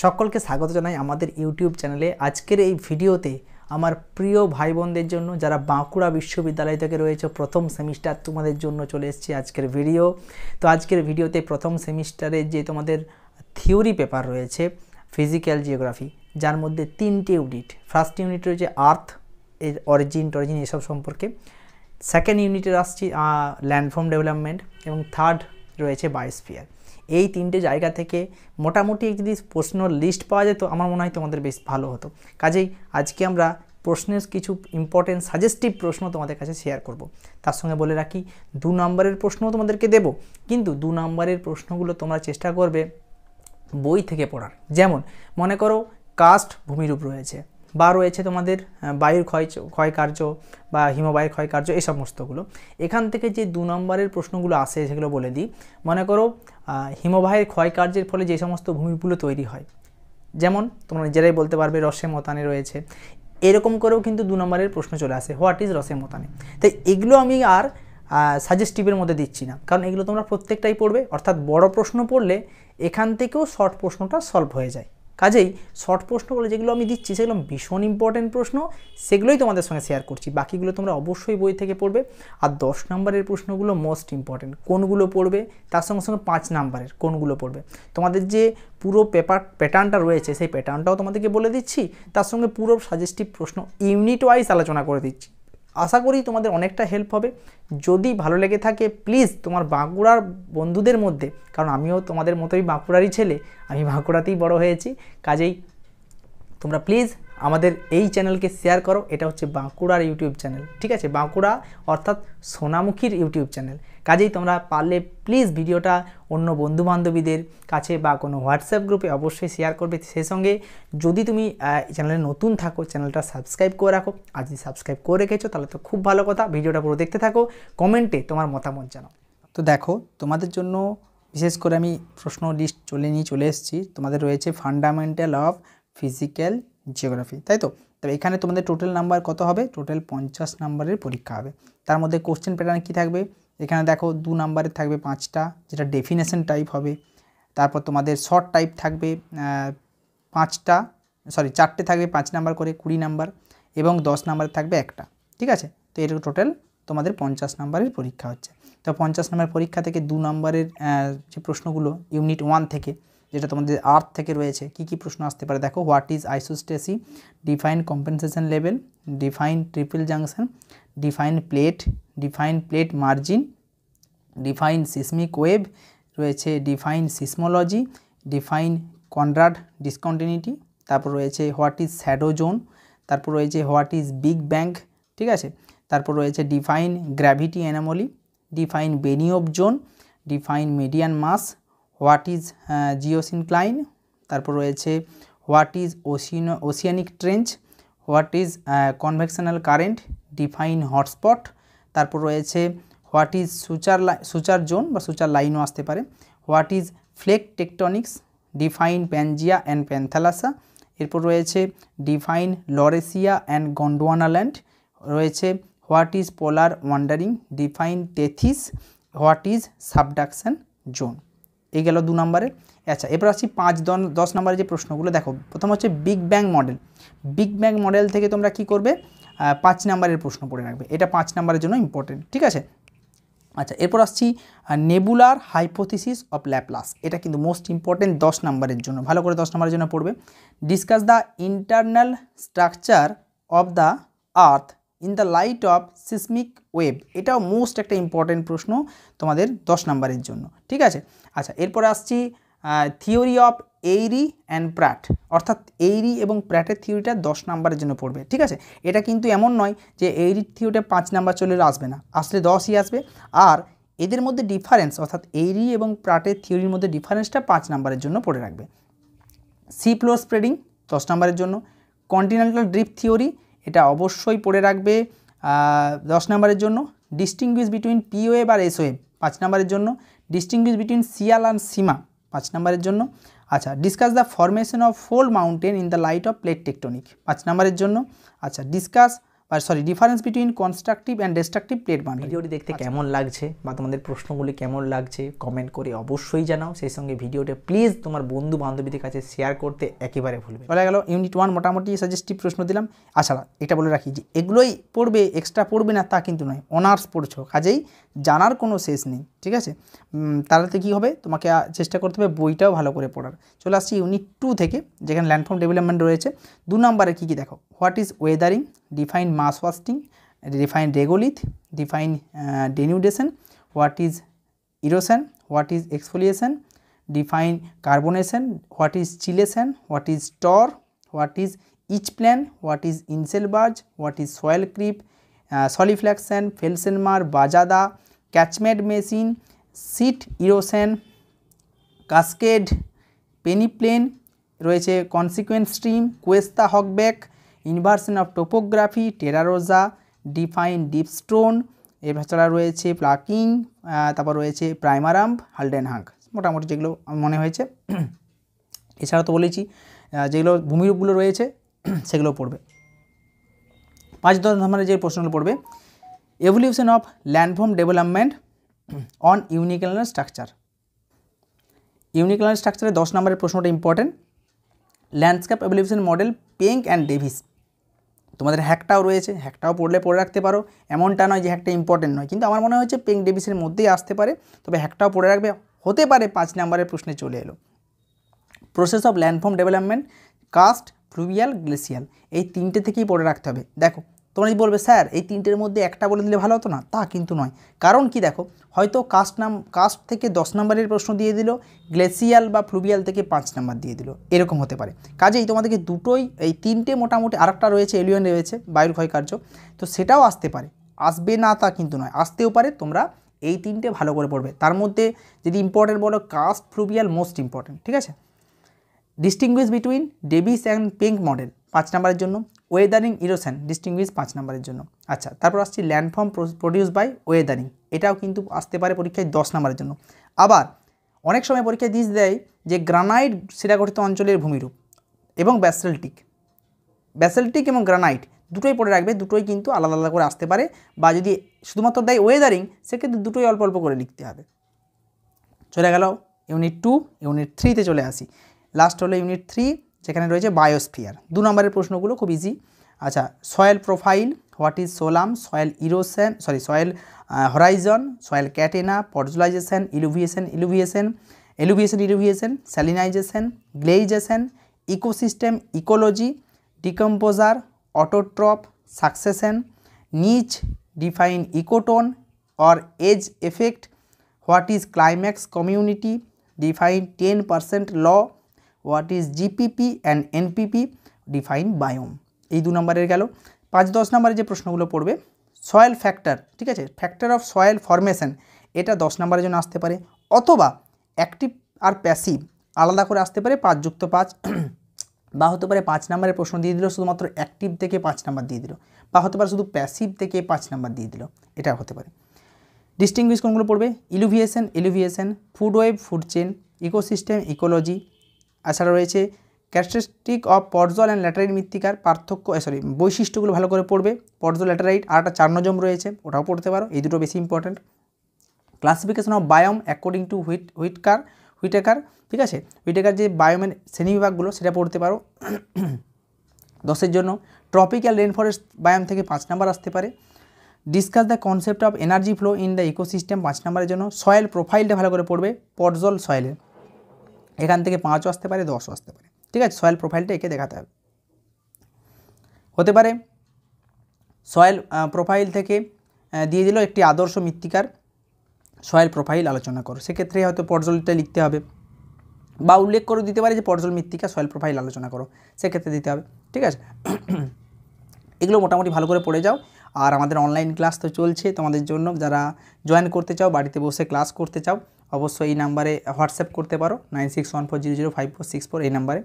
সকলকে স্বাগত জানাই আমাদের ইউটিউব চ্যানেলে। আজকের এই ভিডিওতে আমার প্রিয় ভাই বোনদের জন্য যারা বাঁকুড়া বিশ্ববিদ্যালয় থেকে রয়েছে প্রথম সেমিস্টার, তোমাদের জন্য চলে এসেছি আজকের ভিডিও। তো আজকের ভিডিওতে প্রথম সেমিস্টারে যে তোমাদের থিওরি পেপার রয়েছে ফিজিক্যাল জিওগ্রাফি, যার মধ্যে 3টে ইউনিট। ফার্স্ট ইউনিট রয়েছে আর্থ, এর অরিজিন এসব সম্পর্কে। সেকেন্ড ইউনিটের আসছি ল্যান্ডফর্ম ডেভেলপমেন্ট এবং থার্ড রয়েছে বায়োস্ফিয়ার। এই 3টে জায়গা থেকে মোটামুটি যদি প্রশ্ন লিস্ট পাওয়া যেত আমার মনে হয় তোমাদের বেশ ভালো হতো। কাজেই আজকে আমরা প্রশ্নের কিছু ইম্পর্টেন্ট সাজেস্টিভ প্রশ্ন তোমাদের কাছে শেয়ার করব। তার সঙ্গে বলে রাখি 2 নম্বরের প্রশ্নও তোমাদেরকে দেব, কিন্তু 2 নম্বরের প্রশ্নগুলো তোমরা চেষ্টা করবে বই থেকে পড়ার। যেমন মনে করো কাস্ট ভূমিরূপ রয়েছে, বা রয়েছে তোমাদের বায়ুর ক্ষয়কার্য বা হিমবাহের ক্ষয়কার্য, এই সমস্তগুলো। এখান থেকে যে 2 নম্বরের প্রশ্নগুলো আসে সেগুলো বলে দিই। মনে করো হিমবাহের ক্ষয়কার্যের ফলে যে সমস্ত ভূমিরূপগুলো তৈরি হয়, যেমন তোমরা নিজেরাই বলতে পারবে রসে মতানে রয়েছে, এরকম করেও কিন্তু 2 নম্বরের প্রশ্ন চলে আসে, হোয়াট ইজ রসে মতানে। তাই এগুলো আমি আর সাজেস্টিভের মধ্যে দিচ্ছি না, কারণ এগুলো তোমরা প্রত্যেকটাই পড়বে। অর্থাৎ বড় প্রশ্ন পড়লে এখান থেকেও শর্ট প্রশ্নটা সলভ হয়ে যায়। কাজেই শর্ট প্রশ্নগুলো যেগুলো আমি দিচ্ছি সেগুলো ভীষণ ইম্পর্টেন্ট প্রশ্ন, সেগুলোই তোমাদের সঙ্গে শেয়ার করছি। বাকিগুলো তোমরা অবশ্যই বই থেকে পড়বে। আর 10 নম্বরের প্রশ্নগুলো মোস্ট ইম্পর্টেন্ট, কোনগুলো পড়বে, তার সঙ্গে সঙ্গে 5 নম্বরের কোনগুলো পড়বে। তোমাদের যে পুরো প্যাটার্নটা রয়েছে সেই প্যাটার্নটাও তোমাদেরকে বলে দিচ্ছি, তার সঙ্গে পুরো সাজেস্টিভ প্রশ্ন ইউনিট ওয়াইজ আলোচনা করে দিচ্ছি। আশা করি তোমাদের অনেকটা হেল্প হবে। যদি ভালো লেগে থাকে প্লিজ তোমার বাঁকুড়ার বন্ধুদের মধ্যে, কারণ আমিও তোমাদের মতোই বাঁকুড়ারই ছেলে, আমি বাঁকুড়াতেই বড় হয়েছি, কাজেই তোমরা প্লিজ আমাদের এই চ্যানেলকে শেয়ার করো। এটা হচ্ছে বাঁকুড়ার ইউটিউব চ্যানেল, ঠিক আছে? বাঁকুড়া অর্থাৎ সোনামুখীর ইউটিউব চ্যানেল। কাজেই তোমরা পারলে প্লিজ ভিডিওটা অন্য বন্ধুবান্ধবীদের কাছে বা কোনো হোয়াটসঅ্যাপ গ্রুপে অবশ্যই শেয়ার করবে। সেই সঙ্গে যদি তুমি চ্যানেলে নতুন থাকো চ্যানেলটা সাবস্ক্রাইব করে রাখো, আর যদি সাবস্ক্রাইব করে রেখেছো তাহলে তো খুব ভালো কথা। ভিডিওটা পুরো দেখতে থাকো, কমেন্টে তোমার মতামত জানাও। তো দেখো তোমাদের জন্য বিশেষ করে আমি প্রশ্ন লিস্ট চলে এসেছি। তোমাদের রয়েছে ফান্ডামেন্টাল অফ ফিজিক্যাল জিওগ্রাফি, তাই তো? তবে এখানে তোমাদের টোটাল নাম্বার কত হবে? টোটাল 50 নম্বরের পরীক্ষা হবে। তার মধ্যে কোশ্চেন প্যাটার্ন কী থাকবে? এখানে দেখো 2 নম্বরের থাকবে 5টা, যেটা ডেফিনেশন টাইপ হবে। তারপর তোমাদের শর্ট টাইপ থাকবে 4টে থাকবে 5 নাম্বার করে, 20 নাম্বার, এবং 10 নাম্বারের থাকবে 1টা, ঠিক আছে? তো এর টোটাল তোমাদের 50 নম্বরের পরীক্ষা হচ্ছে। তো 50 নম্বরের পরীক্ষা থেকে 2 নম্বরের যে প্রশ্নগুলো ইউনিট 1 থেকে, যেটা তোমাদের আর্থ থেকে রয়েছে, কি প্রশ্ন আসতে পারে দেখো। What is isostasy, define compensation level, define triple junction, define plate margin, define seismic wave রয়েছে, define seismology, define Conrad discontinuity, তারপর রয়েছে হোয়াট ইজ শ্যাডো জোন, তারপর রয়েছে হোয়াট ইজ বিগ ব্যাং, ঠিক আছে? তারপর রয়েছে define gravity anomaly, define Benioff zone, define median mass, what is geosyncline, তারপর রয়েছে what is oceanic trench, what is convectional current, define hotspot, তারপর রয়েছে হোয়াট ইজ সুচার জোন বা সুচার লাইনও আসতে পারে, what is plate tectonics, define Pangaea and Panthalassa, এরপর রয়েছে define Laurasia and Gondwana land, রয়েছে what is polar wandering, define Tethys, what is subduction zone. এই গেল 2 নম্বরে। আচ্ছা, এরপর আসছি 5-10 নম্বরের যে প্রশ্নগুলো। দেখো প্রথম হচ্ছে big bang model. Big bang model থেকে তোমরা কি করবে? 5 নম্বরের প্রশ্ন পড়ে রাখবে, এটা 5 নম্বরের জন্য ইম্পর্টেন্ট, ঠিক আছে? আচ্ছা, এরপর আসছি নেবুলার হাইপোথিসিস অফ ল্যাপ্লাস। এটা কিন্তু মোস্ট ইম্পর্টেন্ট 10 নম্বরের জন্য, ভালো করে 10 নম্বরের জন্য পড়বে। Discuss the internal structure of the earth in the light off seismic wave. এটাও মোস্ট একটা ইম্পর্টেন্ট প্রশ্ন তোমাদের 10 নম্বরের জন্য, ঠিক আছে? আচ্ছা, এরপরে আসছি থিওরি অফ এইরি অ্যান্ড প্র্যাট, অর্থাৎ এইরি এবং প্র্যাটের থিওরিটা 10 নম্বরের জন্য পড়বে, ঠিক আছে? এটা কিন্তু এমন নয় যে এইরির থিওরিটা 5 নাম্বার চলে আসবে না, আসলে 10ই আসবে। আর এদের মধ্যে ডিফারেন্স, অর্থাৎ এইরি এবং প্র্যাটের থিওরির মধ্যে ডিফারেন্সটা 5 নম্বরের জন্য পড়ে রাখবে। সি ফ্লোর স্প্রেডিং 10 নম্বরের জন্য। কন্টিনেন্টাল ড্রিফট থিওরি, এটা অবশ্যই পড়ে রাখবে 10 নম্বরের জন্য। ডিস্টিংগুইশ বিটুইন পি ওয়েভ আর এস ওয়েভ 5 নম্বরের জন্য। ডিস্টিংগুইশ বিটুইন সিয়াল অ্যান্ড সীমা 5 নম্বরের জন্য। আচ্ছা, discuss the formation of fold mountain in the light off plate tectonic 5 নম্বরের জন্য। আচ্ছা, discuss difference between constructive and destructive plate bundle. ভিডিওটি দেখতে কেমন লাগছে বা তোমাদের প্রশ্নগুলি কেমন লাগছে কমেন্ট করে অবশ্যই জানাও। সেই সঙ্গে ভিডিওটা প্লিজ তোমার বন্ধু বান্ধবীদের কাছে শেয়ার করতে একেবারে ভুলবে। বলা গেল ইউনিট 1 মোটামুটি সাজেস্টিভ প্রশ্ন দিলাম। আচ্ছা, এটা বলে রাখি যে এগুলোই পড়বে, এক্সট্রা পড়বে না তা কিন্তু নয়, অনার্স পড়ছো, কাজেই জানার কোনো শেষ নেই, ঠিক আছে। তাহলে কী হবে, তোমাকে চেষ্টা করতে হবে বইটাও ভালো করে পড়ার। চলে আসছি ইউনিট 2 থেকে, যেখানে ল্যান্ডফর্ম ডেভেলপমেন্ট রয়েছে। 2 নম্বরে কী কী দেখো, what is weathering, define mass wasting, define regolith, define denudation, what is erosion, what is exfoliation, define carbonation, what is chelation, what is tor, what is etch plain, what is inselberg, what is soil creep, solifluction, felsenmeer, bajada, catchment basin, sheet erosion, cascade, peneplain রয়েছে, consequent stream, cuesta hogback, inversion of topography, terra rossa, define dipstone, এছাড়া রয়েছে plucking, তারপর রয়েছে প্রাইমারাম্প, হালডেনহাগ। মোটামুটি যেগুলো মনে হয়েছে। এছাড়া তো বলেছি যেগুলো ভূমিরূপগুলো রয়েছে সেগুলো পড়বে। 5-10 নম্বরে যে প্রশ্নগুলো পড়বে, evolution of landform development on uniclinal structure. Uniclinal স্ট্রাকচারে 10 নম্বরের প্রশ্নটা important. Landscape evolution model Penck and Davis. তোমাদের হ্যাকটাও রয়েছে, হ্যাকটাও পড়ে রাখতে পারো, এমনটা নয় যে হ্যাকটা ইম্পর্টেন্ট নয়, কিন্তু আমার মনে হচ্ছে পেঙ্ক ডেভিসের মধ্যেই আসতে পারে, তবে হ্যাকটাও পড়ে রাখবে, হতে পারে 5 নম্বরের প্রশ্নে চলে এলো। Process of landform development, karst, fluvial, glacial, এই 3টে থেকেই পড়ে রাখতে হবে। দেখো তোমরা যদি বলবে স্যার এই 3টের মধ্যে একটা বলে দিলে ভালো হতো না, তা কিন্তু নয়। কারণ কি দেখো, হয়তো কাস্ট থেকে 10 নম্বরের প্রশ্ন দিয়ে দিল, গ্লেসিয়াল বা ফ্লুভিয়াল থেকে 5 নম্বর দিয়ে দিল, এরকম হতে পারে। কাজেই তোমাদেরকে দুটোই, এই 3টে মোটামুটি, আরেকটা রয়েছে এলিয়ন রয়েছে, বায়ুর ক্ষয়কার্য, তো সেটাও আসতে পারে, আসবে না তা কিন্তু নয়, আসতেও পারে। তোমরা এই 3টে ভালো করে পড়বে। তার মধ্যে যদি ইম্পর্টেন্ট বলো, কাস্ট, ফ্লুভিয়াল মোস্ট ইম্পর্টেন্ট, ঠিক আছে। Distinguish between Davis and Penck model 5 নম্বরের জন্য। ওয়েদারিং ইরোশন, ডিস্টিংগুইশ 5 নম্বরের জন্য। আচ্ছা, তারপর আসছি ল্যান্ডফর্ম প্রডিউস বাই ওয়েদারিং, এটাও কিন্তু আসতে পারে পরীক্ষায় 10 নম্বরের জন্য। আবার অনেক সময় পরীক্ষায় দিস দেয় যে গ্রানাইট শিলাগঠিত অঞ্চলের ভূমিরূপ এবং ব্যাসল্টিক এবং গ্রানাইট দুটোই পড়ে রাখবে, দুটোই কিন্তু আলাদা আলাদা করে আসতে পারে, বা যদি শুধুমাত্র দেয় ওয়েদারিং সেক্ষেত্রে দুটোই অল্প অল্প করে লিখতে হবে। চলে গেল ইউনিট 2। ইউনিট 3তে চলে আসি। লাস্ট হলো ইউনিট 3, যেখানে রয়েছে বায়োস্ফিয়ার। 2 নম্বরের প্রশ্নগুলো খুব ইজি। আচ্ছা, soil profile, what is solum, soil erosion, soil horizon, soil catena, podzolization, illuviation, salinization, gleization, ecosystem ecology, decomposer, autotroph, succession, niche, define ecotone or edge effect, what is climax community, define 10% law, what is GPP and NPP, define biome. এই 2 নম্বরের গেল। 5-10 নম্বরে যে প্রশ্নগুলো পড়বে, soil factor, ঠিক আছে, factor of soil formation, এটা 10 নম্বরের জন্য আসতে পারে, অথবা অ্যাক্টিভ আর প্যাসিভ আলাদা করে আসতে পারে 5+5, বা হতে পারে 5 নম্বরের প্রশ্ন দিয়ে দিল শুধুমাত্র অ্যাক্টিভ থেকে 5 নম্বর দিয়ে দিল, বা হতে পারে শুধু প্যাসিভ থেকে 5 নম্বর দিয়ে দিল, এটা হতে পারে। ডিস্টিংগুইশ কোনগুলো পড়বে, illuviation, food web, food chain, ecosystem ecology. এছাড়া রয়েছে ক্যারেক্টারিস্টিক অফ পর্জল অ্যান্ড ল্যাটেরাইট মৃত্তিকার বৈশিষ্ট্যগুলো ভালো করে পড়বে। পর্জল ল্যাটেরাইট, আর একটা চার্নোজম রয়েছে, ওটাও পড়তে পারো, এই দুটো বেশি important. Classification of biome according to Whitaker, ঠিক আছে, হুইটেকার যে বায়োমের শ্রেণীবিভাগগুলো সেটা পড়তে পারো 10-এর জন্য। ট্রপিক্যাল রেন ফরেস্ট বায়োম থেকে 5 নম্বর আসতে পারে। Discuss the concept of energy flow in the ecosystem 5 নম্বরের জন্য। সয়েল প্রোফাইলটা ভালো করে পড়বে, পর্জল সয়েলের, এখান থেকে 5ও আসতে পারে, 10ও আসতে পারে, ঠিক আছে। সয়েল প্রোফাইলটা একে দেখাতে হবে। হতে পারে সয়েল প্রোফাইল থেকে দিয়ে দিল একটি আদর্শ মৃত্তিকার সয়েল প্রোফাইল আলোচনা করো, সেক্ষেত্রে হয়তো পর্জলটা লিখতে হবে, বা উল্লেখ করে দিতে পারে যে পর্জল মৃত্তিকা সয়েল প্রোফাইল আলোচনা করো, সেক্ষেত্রে দিতে হবে, ঠিক আছে। এগুলো মোটামুটি ভালো করে পড়ে যাও। আর আমাদের অনলাইন ক্লাস তো চলছে তোমাদের জন্য, যারা জয়েন করতে চাও, বাড়িতে বসে ক্লাস করতে চাও, অবশ্যই এই নাম্বারে হোয়াটসঅ্যাপ করতে পারো, 9614005464 এই নাম্বারে।